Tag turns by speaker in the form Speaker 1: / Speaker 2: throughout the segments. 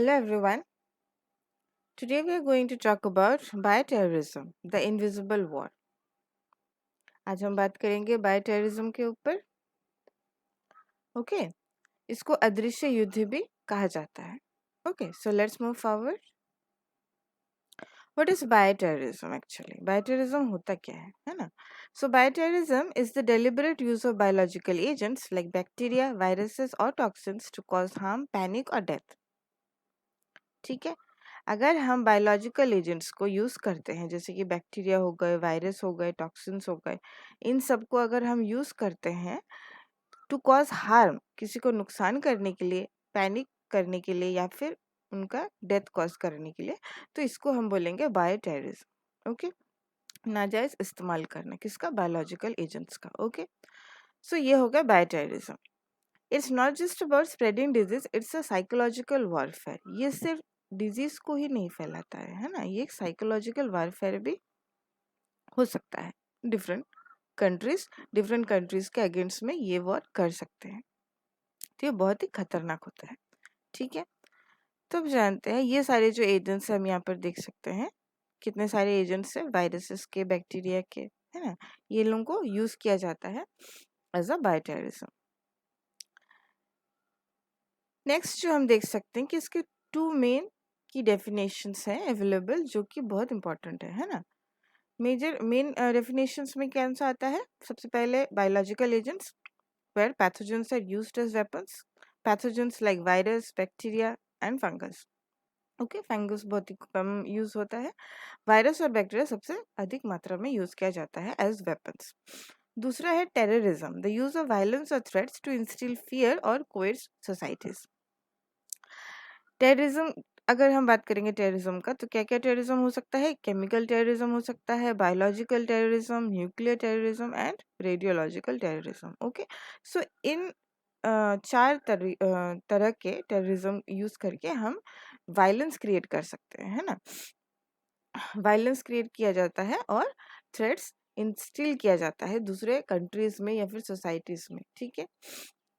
Speaker 1: Hello everyone. Today we are going to talk about bioterrorism, the invisible war. आज हम बात करेंगे bioterrorism के ऊपर. ओके, इसको अदृश्य युद्ध भी कहा जाता है. Okay, so let's move forward. What is bioterrorism actually? Bioterrorism होता क्या है ना? So bioterrorism is the deliberate use of biological agents like bacteria, viruses और toxins to cause harm, panic और डेथ. ठीक है. अगर हम बायोलॉजिकल एजेंट्स को यूज़ करते हैं, जैसे कि बैक्टीरिया हो गए, वायरस हो गए, टॉक्सिन्स हो गए, इन सब को अगर हम यूज़ करते हैं टू कॉज हार्म, किसी को नुकसान करने के लिए, पैनिक करने के लिए या फिर उनका डेथ कॉज करने के लिए, तो इसको हम बोलेंगे बायोटेररिज्म. ओके, नाजायज इस्तेमाल करना किसका? बायोलॉजिकल एजेंट्स का. ओके, सो ये हो गया bioterrorism. It's not just about spreading disease, it's a psychological warfare. ये सिर्फ डिजीज को ही नहीं फैलाता है ना, ये एक साइकोलॉजिकल वॉरफेयर भी हो सकता है. डिफरेंट कंट्रीज के अगेंस्ट में ये वॉर कर सकते हैं, तो ये बहुत ही खतरनाक होता है. ठीक है, तो अब जानते हैं ये सारे जो एजेंट्स हम यहाँ पर देख सकते हैं, कितने सारे एजेंट्स है, वायरसेस के, बैक्टीरिया के, है ना, ये लोगों को यूज किया जाता है एज अ बायोटेररिज्म. नेक्स्ट जो हम देख सकते हैं कि इसके टू मेन की डेफिनेशंस हैं अवेलेबल, जो कि बहुत इंपॉर्टेंट है ना. मेन डेफिनेशंस में क्या सा आता है? सबसे पहले biological agents where pathogens are used as weapons. Pathogens like virus, bacteria and fungus. Okay, fungus बहुत ही कम यूज होता है. वायरस और बैक्टीरिया सबसे अधिक मात्रा में यूज किया जाता है एज वेपन्स. दूसरा है terrorism, the use of violence और थ्रेट्स टू इंस्टिल फियर और कोएर्स सोसाइटीज. टेररिज्म, अगर हम बात करेंगे टेररिज्म का, तो क्या क्या टेररिज्म हो सकता है? केमिकल टेररिज्म हो सकता है, biological terrorism, nuclear terrorism and radiological terrorism. Okay, so इन चार तरह के टेररिज्म यूज करके हम वायलेंस क्रिएट कर सकते हैं, है ना. वायलेंस क्रिएट किया जाता है और थ्रेट्स इंस्टिल किया जाता है दूसरे कंट्रीज में या फिर सोसाइटीज में. ठीक है,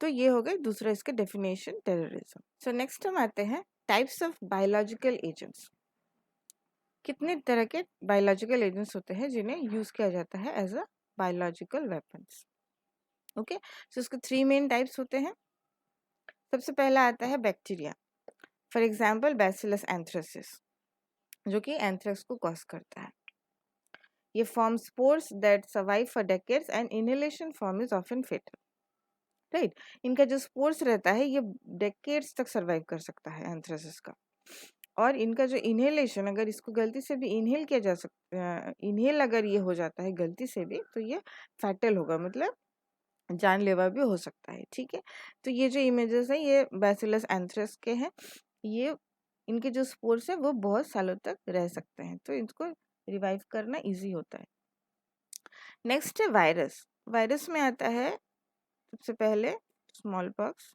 Speaker 1: तो ये हो गए दूसरा इसका डेफिनेशन टेररिज्म. सो नेक्स्ट हम आते हैं टाइप्स ऑफ बायोलॉजिकल एजेंट्स. कितने तरह के बायोलॉजिकल एजेंट्स होते हैं जिन्हें यूज किया जाता है as a biological weapons. Okay, so इसके थ्री मेन टाइप्स होते हैं. सबसे पहला आता है bacteria. For example bacillus anthracis, जो कि एंथ्रेक्स को कॉज करता है. ये form spores that survive for decades and inhalation form is often fatal. Right, इनका जो स्पोर्स रहता है ये डेकेड्स तक सर्वाइव कर सकता है एंथ्रेसिस का. और इनका जो इनहेलेशन, अगर इसको गलती से भी इनहेल किया जा सकता, इनहेल अगर ये हो जाता है गलती से भी, तो ये फैटल होगा, मतलब जानलेवा भी हो सकता है. ठीक है, तो ये जो इमेजेस है ये बैसिलस एंथ्रेक्स के हैं. ये इनके जो स्पोर्स है वो बहुत सालों तक रह सकते हैं, तो इनको रिवाइव करना इजी होता है. नेक्स्ट है वायरस. वायरस में आता है सबसे पहले स्मॉल पॉक्स,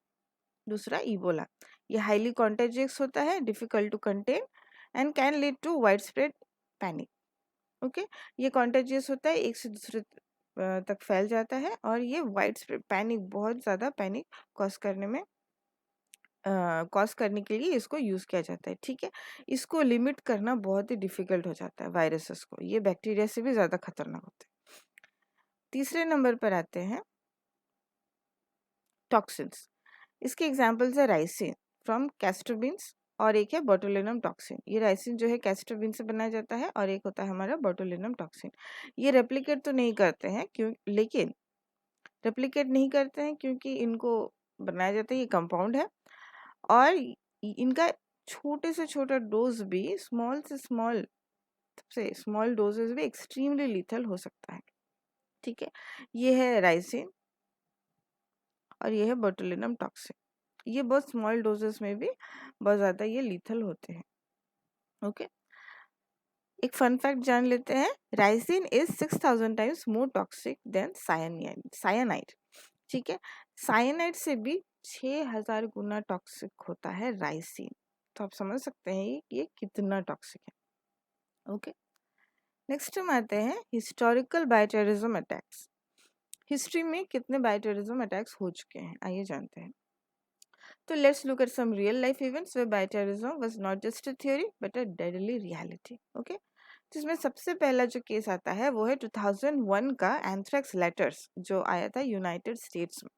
Speaker 1: दूसरा इबोला. ये हाईली कॉन्टेजियस होता है, difficult to contain and can lead to widespread panic. Okay, ये कॉन्टेजियस होता है, एक से दूसरे तक फैल जाता है, और ये वाइड स्प्रेड पैनिक, बहुत ज़्यादा पैनिक कॉज करने के लिए इसको यूज़ किया जाता है. ठीक है, इसको लिमिट करना बहुत ही डिफिकल्ट हो जाता है वायरसेस को, ये बैक्टीरिया से भी ज़्यादा खतरनाक होते हैं. तीसरे नंबर पर आते हैं टॉक्सिन्स. इसके एग्जाम्पल्स है राइसिन फ्रॉम कैस्टर बीन्स, और एक है बोटुलिनम टॉक्सिन. ये राइसिन जो है कैस्टर बीन से बनाया जाता है, और एक होता है हमारा बोटुलिनम टॉक्सिन. ये रेप्लिकेट तो नहीं करते हैं क्योंकि इनको बनाया जाता है, ये कंपाउंड है, और इनका छोटे से छोटा डोज भी, सबसे स्मॉल डोजेस भी एक्सट्रीमली लीथल हो सकता है. ठीक है, ये है राइसिन और ये है बोटुलिनम टॉक्सिन. ये बहुत स्मॉल डोजेस में भी बहुत ज़्यादा ये लीथल होते हैं. ओके, एक फन फैक्ट जान लेते हैं. Ricin is 6000 times more toxic than cyanide. ठीक है, साइनाइड से भी 6000 गुना टॉक्सिक होता है राइसिन. तो आप समझ सकते हैं ये कितना टॉक्सिक है. ओके, नेक्स्ट हम आते हैं हिस्टोरिकल बायोटेररिज्म अटैक्स. हिस्ट्री में कितने बायोटेररिज्म अटैक्स हो चुके हैं, आइए जानते हैं. तो let's look at some real life events where bioterrorism was not just a theory but a deadly reality. Okay, जिसमें सबसे पहला जो केस आता है वो है 2001 का एंथ्रेक्स लेटर्स जो आया था यूनाइटेड स्टेट्स में।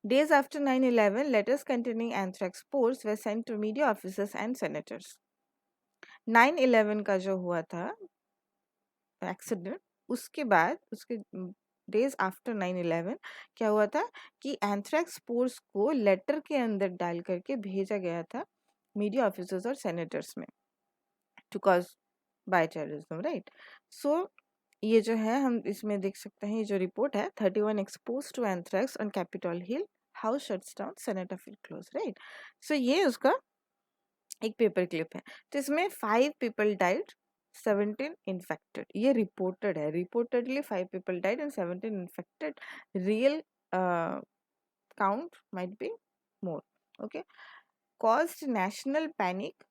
Speaker 1: Days after 9/11, letters containing anthrax spores were sent to media officers and senators. 9/11 का जो हुआ था एक्सीडेंट, उसके बाद उसके डेज आफ्टर 9/11 क्या हुआ था कि एंथ्रेक्स स्पोर्स को लेटर के अंदर डाल करके भेजा गया था मीडिया ऑफिसर्स और सेनेटर्स में to cause by terrorism, right. So ये जो है हम इसमें देख सकते हैं, ये जो रिपोर्ट है 31 expose to anthrax on Capitol Hill, house shuts down, senate office close, right. So ये उसका एक पेपर क्लिप है। तो इसमें 5 पीपल डाइड, 17 इन्फेक्टेड, ये रिपोर्टेड है। Reportedly 5 people died and 17 infected. Real count might be more. Okay, caused national panic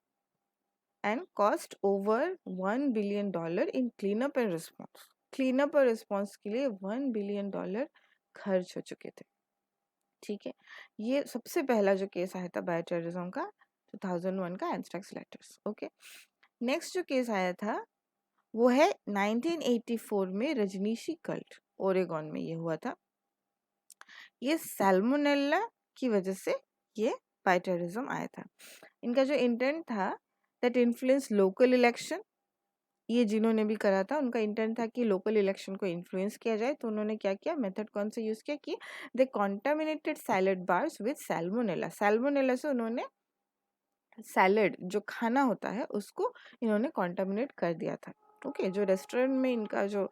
Speaker 1: and cost over $1 billion in cleanup and response. Cleanup और response के लिए $1 बिलियन खर्च हो चुके थे। ठीक है, ये सबसे पहला जो केस आया था बायो टेररिज्म का 2001 का एंथ्रेक्स लेटर्स। ओके, नेक्स्ट जो केस आया था वो है 1984 में रजनीशी कल्ट, ओरेगॉन में ये हुआ था। ये सैल्मोनेला की वजह से ये बायो टेररिज्म आया था। इनका जो इंटेंट था दैट इन्फ्लुएंस लोकल इलेक्शन, ये जिन्होंने भी करा था उनका इंटेंट था कि लोकल इलेक्शन को इन्फ्लुएंस किया जाए। तो उन्होंने क्या किया, मेथड कौन सा यूज किया कि they contaminated salad bars with salmonella. Salmonella से उन्होंने सैलेड जो खाना होता है उसको इन्होंने कॉन्टामिनेट कर दिया था। ओके, जो रेस्टोरेंट में इनका जो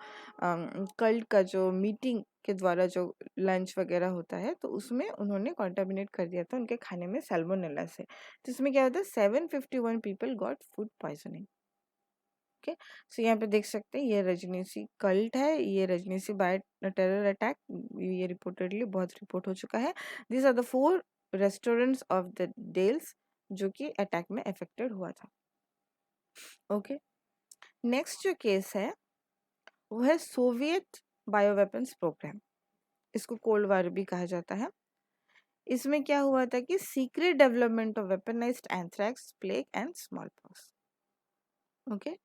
Speaker 1: कल्ट का जो मीटिंग के द्वारा जो लंच वगैरह होता है तो उसमें उन्होंने कॉन्टामिनेट कर दिया था उनके खाने में सैल्मोनेला से। तो इसमें क्या होता है 751 people got food poisoning. Okay, so यहाँ पे देख सकते हैं ये रजनीशी कल्ट है, ये रजनीशी बायो टेरर अटैक, ये रिपोर्टेडली बहुत रिपोर्ट हो चुका है। This are the 4 restaurants of the Dalles जो कि अटैक में अफेक्टेड हुआ था। ओके, नेक्स्ट जो केस है वो है सोवियत बायोवेपन्स प्रोग्राम, इसको कोल्ड वार भी कहा जाता है। इसमें क्या हुआ था कि secret development of weaponised anthrax, plague and small pox. Okay,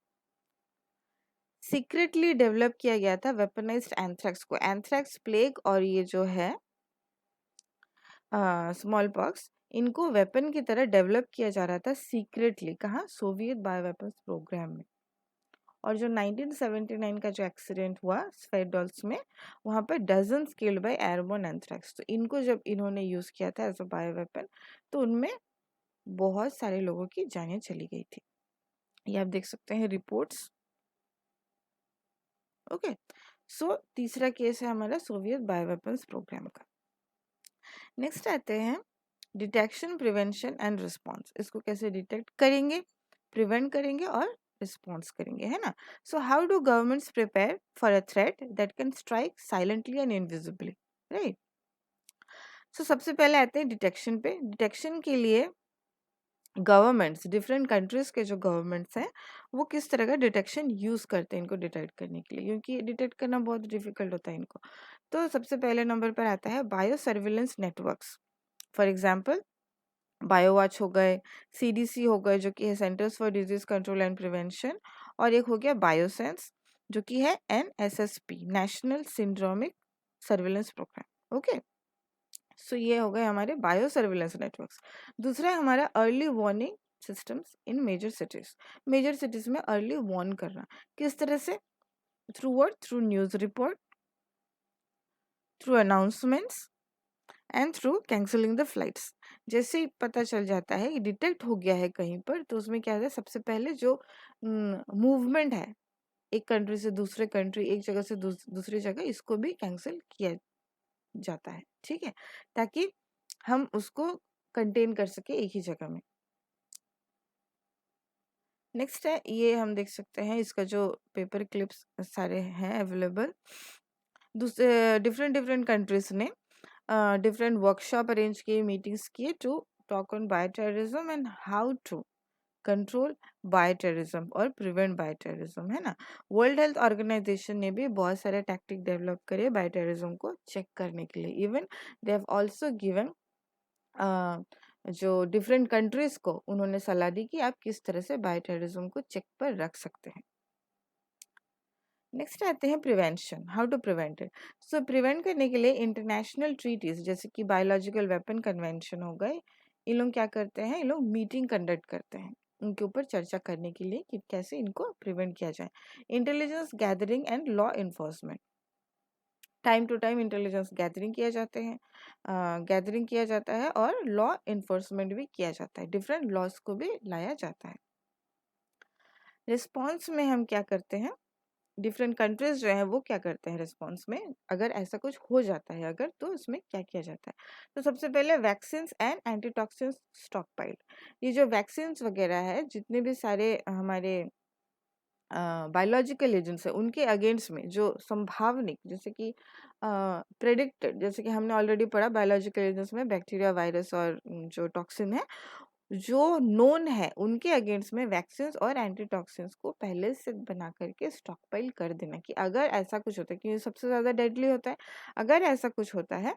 Speaker 1: secretly develop किया गया था वेपनाइज्ड एंथ्रैक्स को। एंथ्रैक्स, प्लेग और ये जो है स्मॉल पॉक्स, इनको वेपन की तरह डेवलप किया जा रहा था सीक्रेटली। कहाँ? सोवियत बायोवेपन्स प्रोग्राम में। और जो 1979 का जो एक्सीडेंट हुआ स्वेडोल्स में, वहाँ पर dozens killed by airborne anthrax. तो इनको जब इन्होंने यूज किया था एज अ बायोवेपन तो उनमें बहुत सारे लोगों की जानें चली गई थी। ये आप देख सकते हैं रिपोर्ट्स। ओके, सो तीसरा केस है हमारा सोवियत बायोवेपन्स प्रोग्राम का। नेक्स्ट आते हैं डिटेक्शन, प्रिवेंशन एंड रिस्पॉन्स। इसको कैसे डिटेक्ट करेंगे, प्रिवेंट करेंगे और रिस्पॉन्स करेंगे, है ना। So how do governments prepare for a threat that can strike silently and invisibly, right. So सबसे पहले आते हैं डिटेक्शन पे। डिटेक्शन के लिए गवर्नमेंट्स, डिफरेंट कंट्रीज के जो गवर्नमेंट्स हैं वो किस तरह का डिटेक्शन यूज करते हैं इनको डिटेक्ट करने के लिए, क्योंकि डिटेक्ट करना बहुत डिफिकल्ट होता है इनको। तो सबसे पहले नंबर पर आता है bio surveillance networks. For example biowatch हो गए, सीडीसी हो गए जो कि है centers for disease control and prevention, और एक हो गया बायोसेंस जो कि है NSSP, national syndromic surveillance program. Okay, so ये हो गए हमारे बायो सर्विलेंस नेटवर्क्स। दूसरा है हमारा early warning systems in major cities. Major cities में अर्ली वार्न करना किस तरह से? Through word, through news report, through announcements and through cancelling the flights. जैसे ही पता चल जाता है कि डिटेक्ट हो गया है कहीं पर, तो उसमें क्या होता है सबसे पहले जो मूवमेंट है एक कंट्री से दूसरे कंट्री, एक जगह से दूसरी जगह, इसको भी कैंसिल किया जाता है। ठीक है, ताकि हम उसको कंटेन कर सके एक ही जगह में। नेक्स्ट है, ये हम देख सकते हैं इसका जो पेपर क्लिप्स सारे हैं अवेलेबल। दूसरे डिफरेंट डिफरेंट कंट्रीज ने डिफरेंट वर्कशॉप अरेंज किए, मीटिंग्स किए to talk on bioterrorism and how to control bioterrorism और प्रिवेंट बायोटेररिज्म, है ना। वर्ल्ड हेल्थ ऑर्गेनाइजेशन ने भी बहुत सारे टैक्टिक डेवलप करे बायोटेररिज्म को चेक करने के लिए। Even they have also given जो डिफरेंट कंट्रीज को उन्होंने सलाह दी कि आप किस तरह से बायोटेररिज्म को चेक पर रख सकते हैं। नेक्स्ट आते हैं prevention, how to prevent it. So prevent करने के लिए इंटरनेशनल ट्रीटीज जैसे कि बायोलॉजिकल वेपन कन्वेंशन हो गए, ये लोग क्या करते हैं, ये लोग मीटिंग कंडक्ट करते हैं उनके ऊपर चर्चा करने के लिए कि कैसे इनको प्रिवेंट किया जाए। Intelligence gathering and law enforcement, time to time intelligence gathering किया जाते हैं, गैदरिंग किया जाता है और लॉ इन्फोर्समेंट भी किया जाता है, डिफरेंट लॉज को भी लाया जाता है। रिस्पॉन्स में हम क्या करते हैं, डिफरेंट कंट्रीज जो है वो क्या करते हैं रिस्पॉन्स में, अगर ऐसा कुछ हो जाता है अगर, तो उसमें क्या किया जाता है। तो सबसे पहले vaccine and antitoxin stock pile, ये जो वैक्सीन वगैरह है, जितने भी सारे हमारे बायोलॉजिकल एजेंट्स है उनके अगेंस्ट में जो संभावनिक, जैसे कि प्रेडिक्टेड, जैसे कि हमने ऑलरेडी पढ़ा बायोलॉजिकल एजेंट्स में बैक्टीरिया, वायरस और जो टॉक्सिन है जो नोन है, उनके अगेंस्ट में वैक्सीन और एंटीटॉक्सिन्स को पहले से बना करके स्टॉकपाइल कर देना, कि अगर ऐसा कुछ होता है, क्योंकि सबसे ज़्यादा डेडली होता है, अगर ऐसा कुछ होता है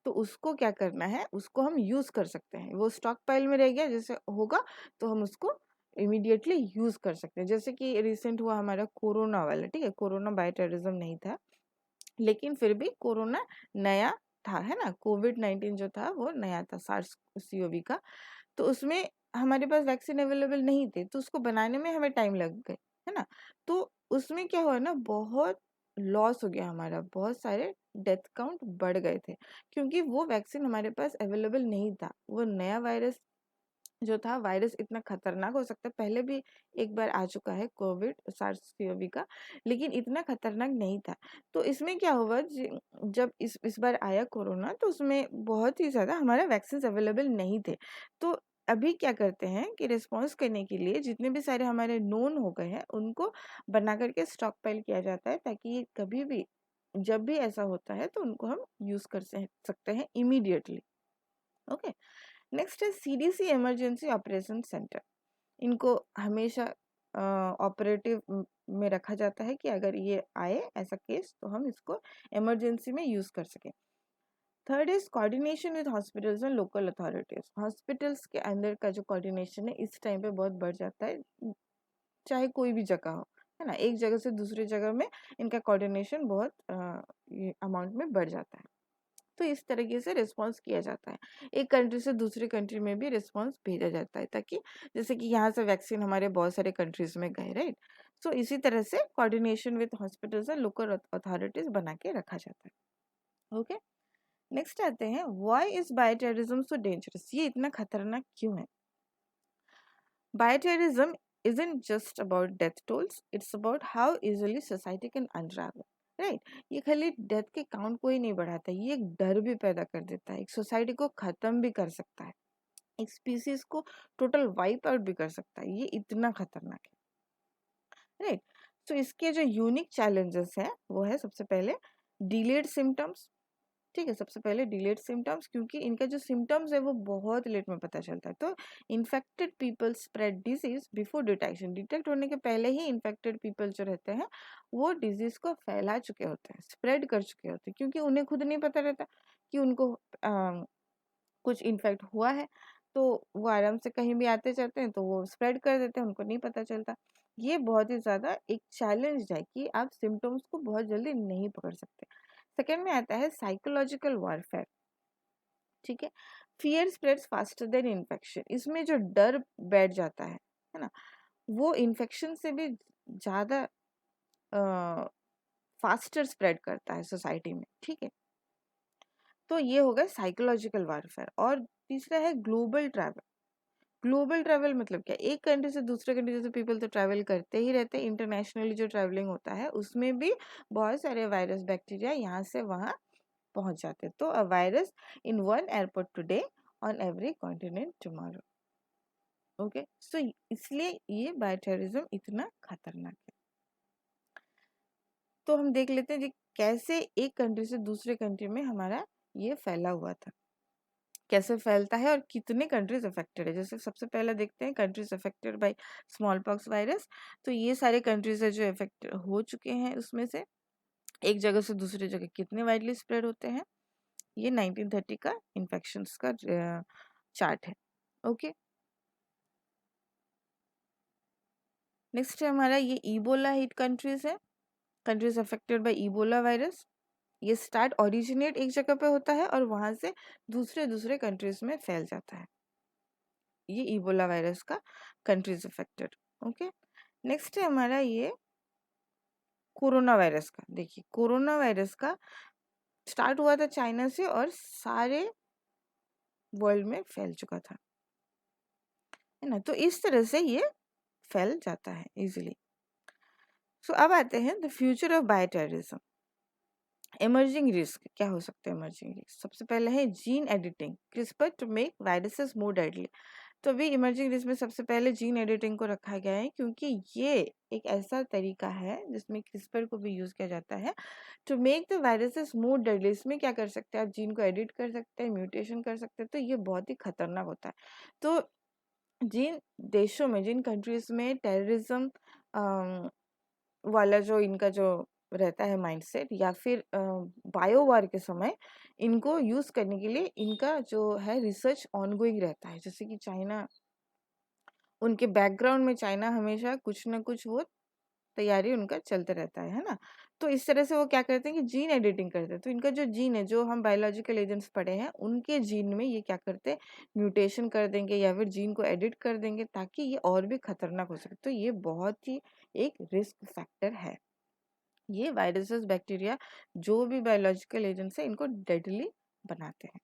Speaker 1: तो उसको क्या करना है, उसको हम यूज़ कर सकते हैं। वो स्टॉकपाइल में रह गया, जैसे होगा तो हम उसको इमीडिएटली यूज़ कर सकते हैं। जैसे कि रिसेंट हुआ हमारा कोरोना वाला, ठीक है, कोरोना बायोटेररिज्म नहीं था, लेकिन फिर भी कोरोना नया था, है ना, कोविड-19 जो था वो नया था, सार्स सीओवी का। तो उसमें हमारे पास वैक्सीन अवेलेबल नहीं थे, तो उसको बनाने में हमें टाइम लग गए, है ना। तो उसमें क्या हुआ ना, बहुत लॉस हो गया हमारा, बहुत सारे डेथ काउंट बढ़ गए थे, क्योंकि वो वैक्सीन हमारे पास अवेलेबल नहीं था। वो नया वायरस जो था, वायरस इतना खतरनाक हो सकता है, पहले भी एक बार आ चुका है कोविड सार्स-सीओवी का, लेकिन इतना खतरनाक नहीं था। तो इसमें क्या हुआ, जब इस बार आया कोरोना, तो उसमें बहुत ही ज़्यादा हमारा वैक्सीन अवेलेबल नहीं थे। तो अभी क्या करते हैं कि रिस्पॉन्स करने के लिए जितने भी सारे हमारे नोन हो गए हैं उनको बना करके स्टॉक पाइल किया जाता है, ताकि ये कभी भी जब भी ऐसा होता है तो उनको हम यूज़ कर सकते हैं इमीडिएटली। ओके। नेक्स्ट है सीडीसी इमरजेंसी ऑपरेशन सेंटर, इनको हमेशा ऑपरेटिव में रखा जाता है कि अगर ये आए ऐसा केस तो हम इसको इमरजेंसी में यूज कर सकें। Third is coordination with hospitals and local authorities, hospitals के अंदर का जो कोऑर्डिनेशन है इस टाइम पे बहुत बढ़ जाता है, चाहे कोई भी जगह हो, है ना, एक जगह से दूसरी जगह में इनका कोऑर्डिनेशन बहुत अमाउंट में बढ़ जाता है। तो इस तरीके से रिस्पॉन्स किया जाता है, एक कंट्री से दूसरी कंट्री में भी रिस्पॉन्स भेजा जाता है, ताकि जैसे कि यहाँ से वैक्सीन हमारे बहुत सारे कंट्रीज में गए, राइट। सो इसी तरह से कोऑर्डिनेशन विद हॉस्पिटल्स और लोकल अथॉरिटीज बना के रखा जाता है। ओके। नेक्स्ट आते हैं, why is bioterrorism so dangerous, ये इतना खतरनाक क्यों है। Bioterrorism isn't just about death tolls, it's about how easily society can unravel, right. ये खाली डेथ के काउंट को ही नहीं बढ़ाता, ये एक डर भी पैदा कर देता है, एक सोसाइटी को खत्म भी कर सकता है, एक स्पीसीज को टोटल वाइप आउट भी कर सकता है, ये इतना खतरनाक है, राइट। तो इसके जो यूनिक चैलेंजेस है वो है, सबसे पहले डिलेड सिम्टम्स, ठीक है, सबसे पहले डिलेड सिम्टम्स, क्योंकि इनका जो सिम्टम्स है वो बहुत लेट में पता चलता है। तो infected people spread disease before detection, detect होने के पहले ही इन्फेक्टेड पीपल जो रहते हैं वो डिजीज को फैला चुके होते हैं, स्प्रेड कर चुके होते हैं, क्योंकि उन्हें खुद नहीं पता रहता कि उनको कुछ इन्फेक्ट हुआ है, तो वो आराम से कहीं भी आते जाते हैं तो वो स्प्रेड कर देते हैं, उनको नहीं पता चलता। ये बहुत ही ज़्यादा एक चैलेंज है कि आप सिम्टम्स को बहुत जल्दी नहीं पकड़ सकते। सेकेंड में आता है साइकोलॉजिकल वॉरफेयर, ठीक है, fear spreads faster than infection, इसमें जो डर बैठ जाता है ना, वो इन्फेक्शन से भी ज़्यादा फास्टर स्प्रेड करता है सोसाइटी में, ठीक है। तो ये हो गया साइकोलॉजिकल वारफेयर। और तीसरा है ग्लोबल ट्रैवल। ग्लोबल ट्रैवल मतलब क्या, एक कंट्री से दूसरे कंट्री, जैसे पीपल तो ट्रैवल करते ही रहते हैं, इंटरनेशनली जो ट्रैवलिंग होता है उसमें भी बहुत सारे वायरस बैक्टीरिया यहाँ से वहाँ पहुंच जाते हैं। तो a virus in one airport today on every continent tomorrow. Okay, so इसलिए ये बायोटेररिज्म इतना खतरनाक है। तो हम देख लेते हैं जी कैसे एक कंट्री से दूसरे कंट्री में हमारा ये फैला हुआ था, कैसे फैलता है और कितने कंट्रीज अफेक्टेड है। जैसे सबसे पहले देखते हैं countries affected by small pox virus. तो ये सारे कंट्रीज है जो अफेक्ट हो चुके हैं, उसमें से एक जगह से दूसरी जगह कितने वाइडली स्प्रेड होते हैं। ये 1930 का इन्फेक्शंस का चार्ट है। ओके, नेक्स्ट है हमारा ये इबोला हिट कंट्रीज है, countries affected by Ebola virus. ये स्टार्ट ओरिजिनेट एक जगह पे होता है और वहां से दूसरे दूसरे कंट्रीज में फैल जाता है, ये इबोला वायरस का कंट्रीज अफेक्टेड। ओके, नेक्स्ट है हमारा ये कोरोना वायरस का। देखिए कोरोना वायरस का स्टार्ट हुआ था चाइना से और सारे वर्ल्ड में फैल चुका था, है ना। तो इस तरह से ये फैल जाता है इजीली। सो अब आते हैं the future of bioterrorism. Emerging risk क्या हो सकते हैं? इमर्जिंग रिस्क सबसे पहले है gene editing, CRISPR to make viruses more deadly. तो अभी इमर्जिंग रिस्क में सबसे पहले जीन एडिटिंग को रखा गया है, क्योंकि ये एक ऐसा तरीका है जिसमें क्रिस्पर को भी यूज किया जाता है to make the viruses more deadly. इसमें क्या कर सकते हैं आप? जीन को एडिट कर सकते हैं, म्यूटेशन कर सकते हैं, तो ये बहुत ही खतरनाक होता है। तो जिन देशों में, जिन कंट्रीज में टेररिज्म वाला जो इनका जो रहता है माइंडसेट, या फिर बायो वॉर के समय इनको यूज करने के लिए इनका जो है रिसर्च ऑनगोइंग रहता है। जैसे कि चाइना, उनके बैकग्राउंड में चाइना हमेशा कुछ ना कुछ वो तैयारी उनका चलते रहता है ना। तो इस तरह से वो क्या करते हैं कि जीन एडिटिंग करते हैं। तो इनका जो जीन है, जो हम बायोलॉजिकल एजेंट्स पढ़े हैं, उनके जीन में ये क्या करते हैं, म्यूटेशन कर देंगे या फिर जीन को एडिट कर देंगे ताकि ये और भी खतरनाक हो सके। तो ये बहुत ही एक रिस्क फैक्टर है। ये वायरसेस, बैक्टीरिया, जो भी बायोलॉजिकल एजेंट्स है, इनको डेडली बनाते हैं।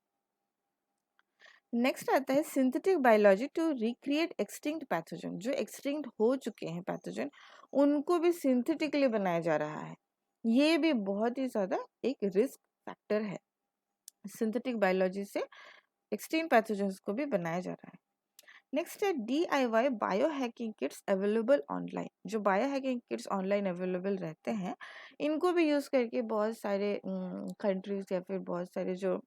Speaker 1: नेक्स्ट आता है synthetic biology to recreate extinct pathogen. जो एक्सटिंक्ट हो चुके हैं पैथोजन, उनको भी सिंथेटिकली बनाया जा रहा है। ये भी बहुत ही ज्यादा एक रिस्क फैक्टर है। सिंथेटिक बायोलॉजी से एक्सटिंक्ट पैथोजन को भी बनाया जा रहा है। नेक्स्ट है DIY bio hacking kits available online. जो bio hacking kits online available रहते हैं, इनको भी यूज करके बहुत सारे कंट्रीज या फिर बहुत सारे जो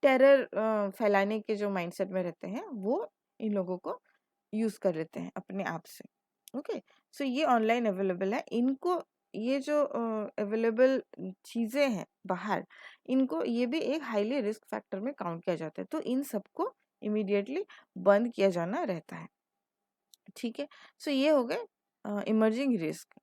Speaker 1: टेरर फैलाने के जो माइंडसेट में रहते हैं, वो इन लोगों को यूज कर लेते हैं अपने आप से। ओके, सो ये ऑनलाइन अवेलेबल है। इनको ये जो अवेलेबल चीजें हैं बाहर, इनको ये भी एक हाईली रिस्क फैक्टर में काउंट किया जाता है। तो इन सबको इमीडिएटली बंद किया जाना रहता है। ठीक है, सो ये हो गए इमर्जिंग रिस्क।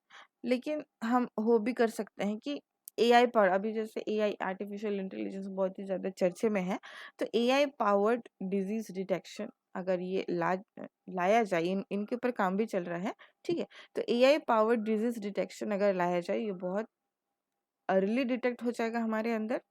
Speaker 1: लेकिन हम हो भी कर सकते हैं कि AI पर, अभी जैसे AI आर्टिफिशियल इंटेलिजेंस बहुत ही ज़्यादा चर्चे में है, तो AI पावर्ड डिजीज डिटेक्शन अगर ये लाया जाए, इनके ऊपर काम भी चल रहा है। ठीक है, तो AI पावर्ड डिजीज डिटेक्शन अगर लाया जाए, ये बहुत अर्ली डिटेक्ट हो जाएगा हमारे अंदर।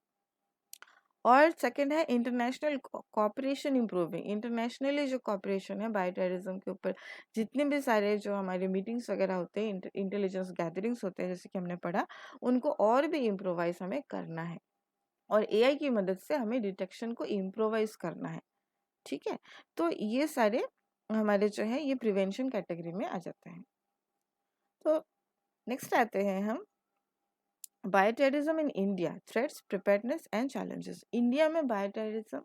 Speaker 1: और सेकंड है इंटरनेशनल कोऑपरेशन इम्प्रूविंग। इंटरनेशनली जो कोऑपरेशन है बायोटेररिज्म के ऊपर, जितने भी सारे जो हमारे मीटिंग्स वगैरह होते हैं, इंटेलिजेंस गैदरिंग्स होते हैं, जैसे कि हमने पढ़ा, उनको और भी इम्प्रोवाइज हमें करना है और AI की मदद से हमें डिटेक्शन को इम्प्रोवाइज करना है। ठीक है, तो ये सारे हमारे जो है ये प्रिवेंशन कैटेगरी में आ जाते हैं। तो नेक्स्ट आते हैं हम bioterrorism in India, threats, preparedness and challenges. India में बायोटेररिज्म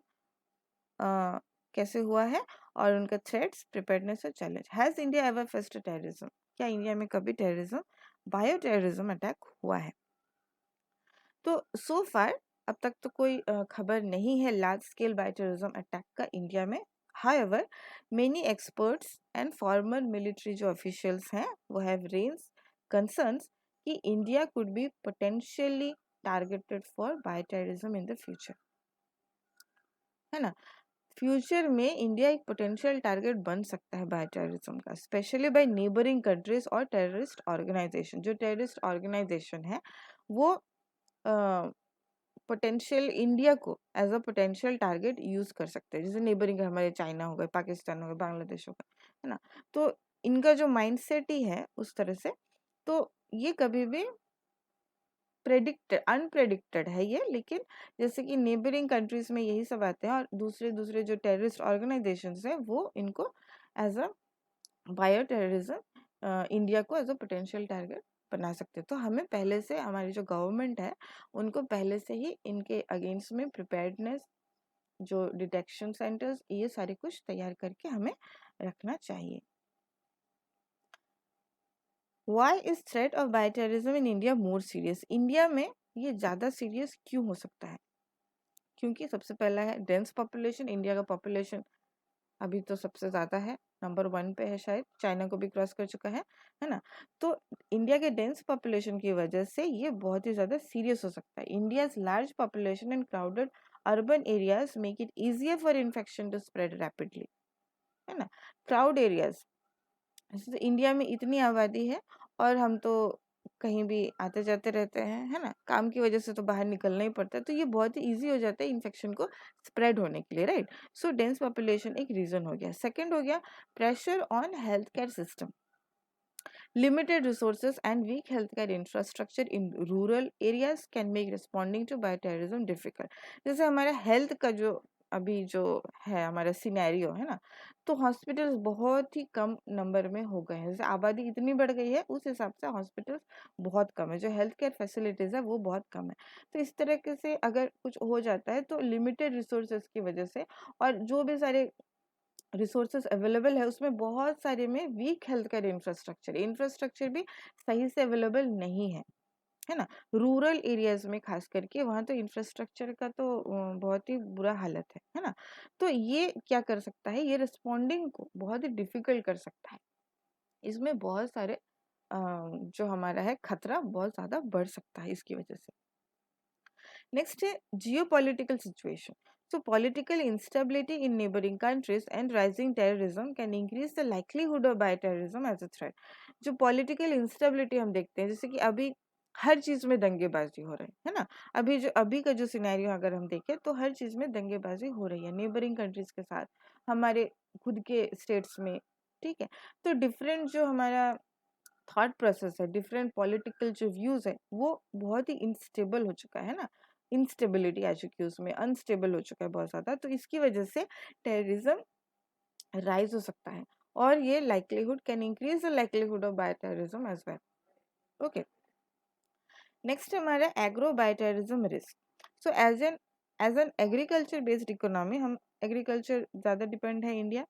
Speaker 1: कैसे हुआ है और उनका थ्रेट्स, प्रिपेयर्डनेस और challenge. Has India ever faced terrorism? क्या इंडिया में कभी टेररिज्म, बायो टेररिज्म अटैक हुआ है? तो सो फार अब तक तो कोई खबर नहीं है large scale bio terrorism attack का इंडिया में। However many experts and farmer military जो ऑफिशियल्स हैं, वो हैव रेज्ड कंसर्न्स कि India could be potentially targeted for bio terrorism in the future, है ना। फ्यूचर में इंडिया एक पोटेंशियल टारगेट बन सकता है बायो टेररिज्म का, स्पेशली बाय नेबरिंग कंट्रीज और टेररिस्ट ऑर्गेनाइजेशन। जो टेररिस्ट ऑर्गेनाइजेशन है, वो पोटेंशियल इंडिया को as a potential target use कर सकते हैं। जैसे नेबरिंग हमारे चाइना हो गए, पाकिस्तान हो गए, बांग्लादेश हो गए, है ना। तो इनका जो माइंडसेट ही है उस तरह से, तो ये कभी भी प्रेडिक्टेड, अनप्रेडिक्टेड है ये। लेकिन जैसे कि नेबरिंग कंट्रीज में यही सब आते हैं और दूसरे दूसरे जो टेररिस्ट ऑर्गेनाइजेशंस हैं, वो इनको as a bio terrorism India को एज अ पोटेंशियल टारगेट बना सकते हैं। तो हमें पहले से, हमारी जो गवर्नमेंट है, उनको पहले से ही इनके अगेंस्ट में प्रिपेयर्डनेस, जो डिटेक्शन सेंटर्स, ये सारे कुछ तैयार करके हमें रखना चाहिए। Why is threat of bioterrorism in India more serious? India में ये ज्यादा सीरियस क्यों हो सकता है? क्योंकि सबसे पहला है डेंस पॉपुलेशन, इंडिया का पॉपुलेशन अभी तो सबसे ज़्यादा है, नंबर 1 पे है, शायद चाइना को भी क्रॉस कर चुका है ना। तो इंडिया के डेंस पॉपुलेशन की वजह से ये बहुत ही ज़्यादा सीरियस हो सकता है। India's large population and crowded urban areas make it easier for infection to spread rapidly, है ना। क्राउड एरियाज, जैसे इंडिया में इतनी आबादी है और हम तो कहीं भी आते जाते रहते हैं, है ना, काम की वजह से तो बाहर निकलना ही पड़ता है, तो ये बहुत ही इजी हो जाता है इन्फेक्शन को स्प्रेड होने के लिए, राइट। सो डेंस पॉपुलेशन एक रीजन हो गया। सेकंड हो गया pressure on health care system, limited resources and weak healthcare infrastructure in rural areas can make responding to bioterrorism difficult। जैसे हमारा हेल्थ का जो अभी जो है हमारा सिनेरियो है ना, तो हॉस्पिटल्स बहुत ही कम नंबर में हो गए हैं। जैसे आबादी इतनी बढ़ गई है उस हिसाब से हॉस्पिटल्स बहुत कम है, जो हेल्थ केयर फैसिलिटीज़ है वो बहुत कम है। तो इस तरीके से अगर कुछ हो जाता है तो लिमिटेड रिसोर्सेज की वजह से, और जो भी सारे रिसोर्सेज अवेलेबल है उसमें बहुत सारे में weak health care infrastructure infrastructure भी सही से अवेलेबल नहीं है ना। रूरल एरियाज में खास करके वहाँ तो इंफ्रास्ट्रक्चर का तो बहुत ही बुरा हालत है ना। तो ये क्या कर सकता है, ये रिस्पॉन्डिंग को बहुत ही डिफिकल्ट कर सकता है। इसमें बहुत सारे जो हमारा है खतरा बहुत ज़्यादा बढ़ सकता है इसकी वजह से। नेक्स्ट है geopolitical situation. So political instability in neighboring countries and rising terrorism can increase the likelihood of bioterrorism as a threat। जो political instability हम देखते हैं, जैसे कि अभी हर चीज में दंगेबाजी हो रही है ना। अभी का जो सिनेरियो अगर हम देखें तो हर चीज में दंगेबाजी हो रही है नेबरिंग कंट्रीज के साथ, हमारे खुद के स्टेट्स में, ठीक है। तो डिफरेंट जो हमारा थॉट प्रोसेस है, डिफरेंट पॉलिटिकल जो व्यूज है वो बहुत ही इंस्टेबल हो चुका है ना। इंस्टेबिलिटी आ चुकी है उसमें, अनस्टेबल हो चुका है बहुत ज़्यादा, तो इसकी वजह से टेररिज्म राइज हो सकता है और ये likelihood can increase the likelihood of bioterrorism as well. Okay, next हमारा agro bioterrorism risk. So as an agriculture based economy, हम एग्रीकल्चर ज़्यादा डिपेंड है India.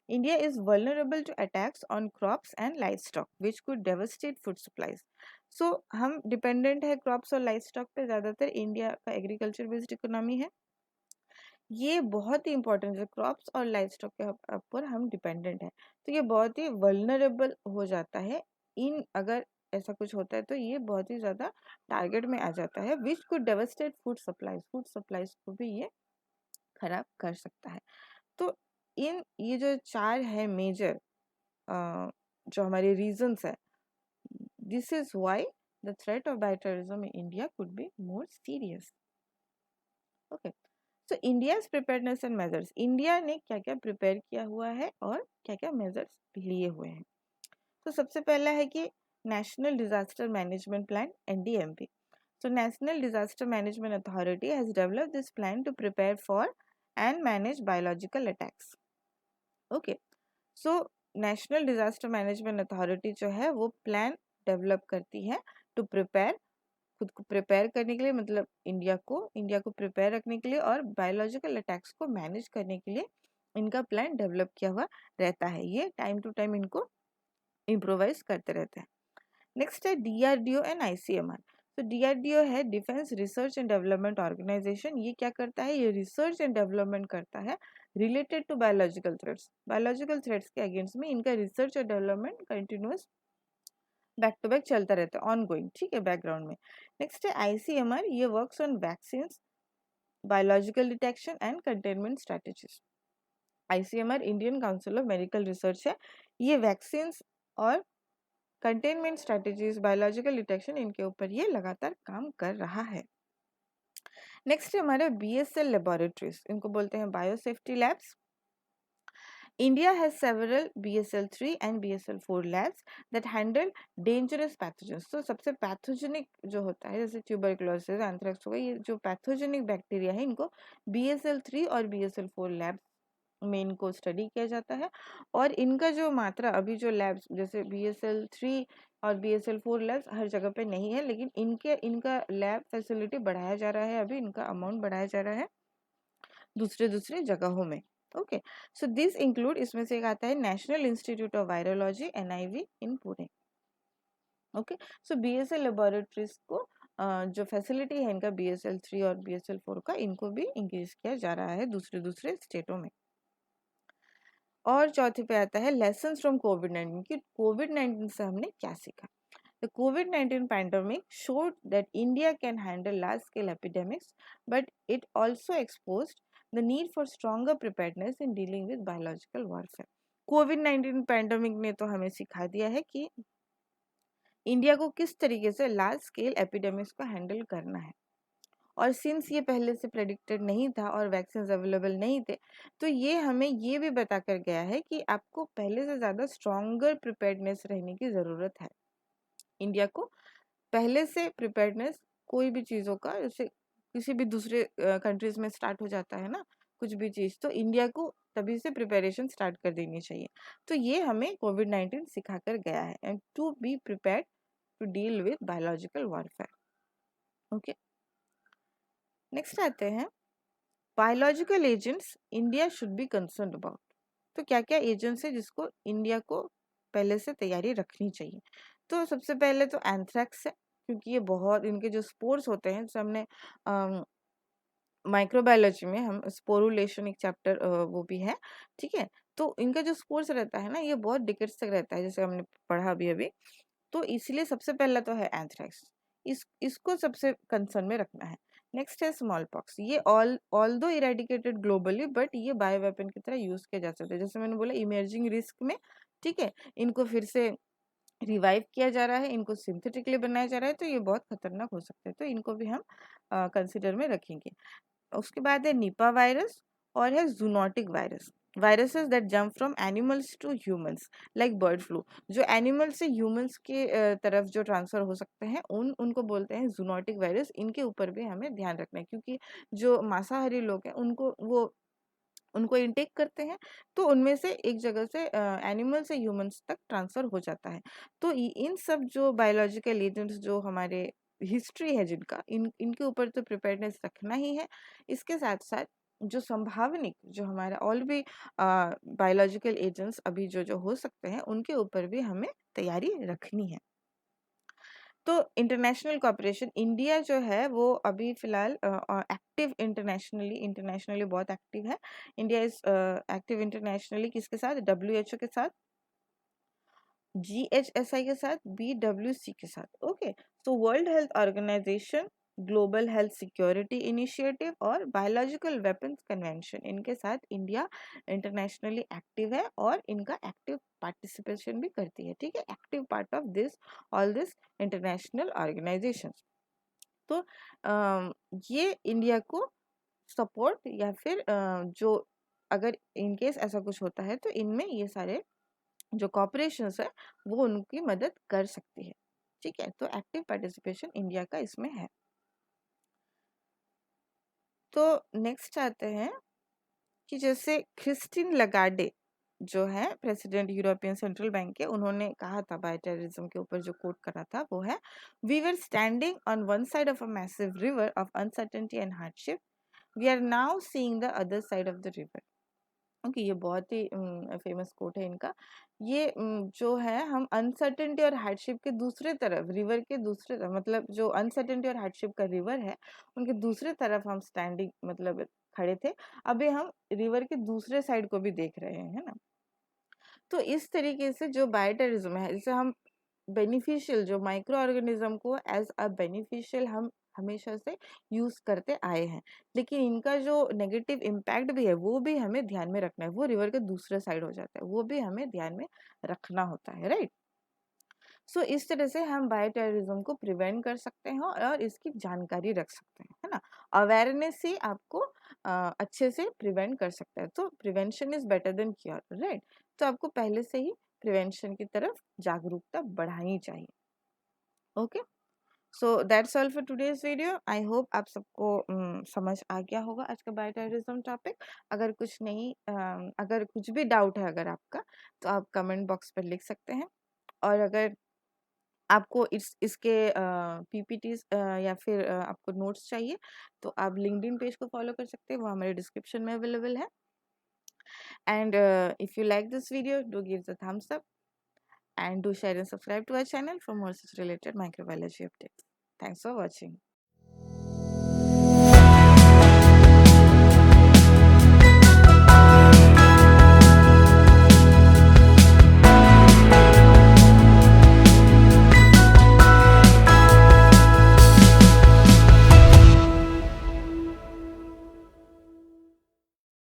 Speaker 1: India is vulnerable to attacks on crops and livestock, which could devastate food supplies. So हम dependent है crops और livestock पे, ज़्यादातर India का agriculture based economy है। ये बहुत ही इंपॉर्टेंट है, क्रॉप्स और लाइवस्टॉक के ऊपर हम डिपेंडेंट है, तो ये बहुत ही वल्नरेबल हो जाता है। इन अगर ऐसा कुछ होता है तो ये बहुत ही ज़्यादा टारगेट में आ जाता है, which could devastate food supplies को भी ये खराब कर सकता है। तो इन ये जो 4 है मेजर जो हमारे रीजंस है, this is why the threat of bioterrorism in India could be more serious. Okay, so India's preparedness and measures, India ने क्या क्या प्रिपेयर किया हुआ है और क्या क्या मेजर्स लिए हुए हैं। तो सबसे पहला है कि national disaster management plan NDMP। So National Disaster Management Authority has developed this plan to prepare for and manage biological attacks. Okay, so national disaster management authority जो है वो प्लान डेवलप करती है टू प्रिपेयर, खुद को prepare करने के लिए, मतलब इंडिया को प्रिपेयर रखने के लिए और बायोलॉजिकल अटैक्स को मैनेज करने के लिए इनका प्लान डेवलप किया हुआ रहता है। ये टाइम टू टाइम इनको इम्प्रोवाइज करते रहते हैं। नेक्स्ट है DRDO एंड ICMR। तो DRDO है defence research and development organization. ये क्या करता है, ये रिसर्च एंड डेवलपमेंट करता है related to biological threats. Biological threats के अगेंस्ट में इनका रिसर्च और development continuous back to back चलता रहता है, ऑन गोइंग, ठीक है, बैकग्राउंड में। नेक्स्ट है ICMR, ये works on vaccine, biological detection and containment strategies. ICMR Indian council of medical research है, ये वैक्सीन और कंटेनमेंट स्ट्रेटेजीज, बायोलॉजिकल डिटेक्शन, इनके ऊपर ये लगातार काम कर रहा है। नेक्स्ट है हमारे BSL लेबोरेटरीज, इनको बोलते हैं biosafety labs. India has several BSL-3 and BSL-4 labs that handle dangerous pathogens। तो सबसे पैथोजेनिक जो होता है जैसे ट्यूबरकुलोसिस, एंथ्रेक्स हो गया, ये जो पैथोजेनिक बैक्टीरिया है इनको BSL-3 और BSL-4 लैब में इनको स्टडी किया जाता है। और इनका जो मात्रा अभी जो लैब्स जैसे BSL-3 और BSL-4 लैब्स हर जगह पे नहीं है, लेकिन इनका लैब फैसिलिटी बढ़ाया जा रहा है, अभी इनका अमाउंट बढ़ाया जा रहा है दूसरे दूसरे जगहों में। ओके, सो दिस इंक्लूड, इसमें से एक आता है national institute of virology NIV in Pune. Okay, so BSL laboratories को जो फैसिलिटी है इनका BSL-3 और BSL-4 का, इनको भी इंक्रीज किया जा रहा है दूसरे दूसरे स्टेटों में। और चौथे पे आता है लेसन्स फ्रॉम कोविड-19 कि कोविड-19 से हमने क्या सीखा। The COVID-19 pandemic showed that India can handle large-scale epidemics, but it also exposed the need for stronger preparedness in dealing with biological warfare. COVID-19 pandemic ने तो हमें सिखा दिया है कि इंडिया को किस तरीके से लार्ज स्केल एपिडेमिक्स को हैंडल करना है। और सिंस ये पहले से प्रेडिक्टेड नहीं था और वैक्सीन अवेलेबल नहीं थे, तो ये हमें ये भी बता कर गया है कि आपको पहले से ज़्यादा स्ट्रॉन्गर प्रिपेयर्डनेस रहने की ज़रूरत है। इंडिया को पहले से प्रिपेयर्डनेस कोई भी चीज़ों का, जैसे किसी भी दूसरे कंट्रीज में स्टार्ट हो जाता है ना कुछ भी चीज़, तो इंडिया को तभी से प्रिपरेशन स्टार्ट कर देनी चाहिए। तो ये हमें कोविड-19 सिखा कर गया है, and to be prepared to deal with biological warfare. Okay, next आते हैं biological agents India should be concern about. तो क्या क्या एजेंट्स है जिसको इंडिया को पहले से तैयारी रखनी चाहिए। तो सबसे पहले तो एंथ्रैक्स है, क्योंकि ये बहुत, इनके जो स्पोर्स होते हैं, जैसे हमने माइक्रोबायोलॉजी में हम स्पोरुलेशन एक चैप्टर वो भी है, ठीक है। तो इनका जो स्पोर्स रहता है ना, ये बहुत डिकेट्स तक रहता है, जैसे हमने पढ़ा अभी अभी। तो इसलिए सबसे पहला तो है एंथ्रैक्स, इसको सबसे कंसर्न में रखना है। नेक्स्ट है स्मॉल पॉक्स, ये ऑल दो इरेडिकेटेड ग्लोबली, बट ये बायो वेपन की तरह यूज किया जा सकता है, जैसे मैंने बोला इमर्जिंग रिस्क में, ठीक है। इनको फिर से रिवाइव किया जा रहा है, इनको सिंथेटिकली बनाया जा रहा है, तो ये बहुत खतरनाक हो सकते हैं, तो इनको भी हम कंसिडर में रखेंगे। उसके बाद है निपा वायरस और है zoonotic virus, viruses that jump from animals to humans like bird flu. जो एनिमल से ह्यूमंस के तरफ जो ट्रांसफर हो सकते हैं, उनको बोलते हैं जूनोटिक वायरस। इनके ऊपर भी हमें ध्यान रखना है, क्योंकि जो मांसाहारी लोग हैं उनको इनटेक करते हैं, तो उनमें से एक जगह से एनिमल से ह्यूमंस तक ट्रांसफर हो जाता है। तो इन सब जो बायोलॉजिकल एजेंट्स जो हमारे हिस्ट्री है जिनका, इनके ऊपर तो प्रिपेयर्डनेस रखना ही है। इसके साथ साथ जो संभावनिक, जो हमारा और भी बायोलॉजिकल एजेंट्स अभी जो जो हो सकते हैं, उनके ऊपर भी हमें तैयारी रखनी है। तो इंटरनेशनल कोऑपरेशन, इंडिया जो है वो अभी फिलहाल एक्टिव इंटरनेशनली बहुत एक्टिव है। इंडिया इज एक्टिव इंटरनेशनली किसके साथ? WHO के साथ, GHSI के साथ, BWC के साथ। ओके, तो world health organization, global health security initiative और बायोलॉजिकल वेपन्स कन्वेंशन, इनके साथ इंडिया इंटरनेशनली एक्टिव है और इनका एक्टिव पार्टिसिपेशन भी करती है, ठीक है, active part of this all this international organization. तो ये इंडिया को सपोर्ट या फिर जो अगर इनकेस ऐसा कुछ होता है, तो इनमें ये सारे जो कॉपरेशंस है वो उनकी मदद कर सकती है, ठीक है। तो एक्टिव पार्टिसिपेशन इंडिया का इसमें है। तो नेक्स्ट आते हैं कि जैसे क्रिस्टिन लगार्डे जो है प्रेसिडेंट यूरोपियन सेंट्रल बैंक के, उन्होंने कहा था बायो टेररिज्म के ऊपर जो कोट करा था वो है, we were standing on one side of a massive river of uncertainty and hardship, we are now seeing the other side of the river. Okay, ये बहुत ही फेमस कोट है इनका। ये जो है, हम अनसर्टेनिटी और हार्डशिप के दूसरे तरफ, रिवर के दूसरे तरफ, मतलब जो अनसर्टेनिटी और हार्डशिप का रिवर है, उनके दूसरे तरफ हम स्टैंडिंग मतलब खड़े थे। अभी हम रिवर के दूसरे साइड को भी देख रहे हैं, है ना। तो इस तरीके से जो बायोटेररिज्म है, इसे हम बेनिफिशियल, जो माइक्रो ऑर्गेनिज्म को एज अ बेनिफिशियल हम हमेशा से यूज करते आए हैं, लेकिन इनका जो नेगेटिव इम्पैक्ट भी है वो भी हमें ध्यान में रखना है। वो रिवर के दूसरे साइड हो जाता है, वो भी हमें ध्यान में रखना होता है, राइट। सो इस तरह से हम बायोटेररिज्म को प्रिवेंट कर सकते हैं और इसकी जानकारी रख सकते हैं, है ना। अवेयरनेस ही आपको अच्छे से प्रिवेंट कर सकता है। तो prevention is better than cure, right. तो आपको पहले से ही प्रिवेंशन की तरफ जागरूकता बढ़ानी चाहिए। Okay, so that's all for today's video. I hope आप सबको समझ आ गया होगा आज का बायोटेररिज्म टॉपिक। अगर कुछ नहीं अगर कुछ भी डाउट है अगर आपका, तो आप कमेंट बॉक्स पर लिख सकते हैं। और अगर आपको इसके PPTs या फिर आपको नोट्स चाहिए, तो आप लिंक्डइन पेज को फॉलो कर सकते हैं, वो हमारे डिस्क्रिप्शन में अवेलेबल है। And if you like this video, do give the thumbs up and do share and subscribe to our channel for more such related microbiology updates. Thanks for watching.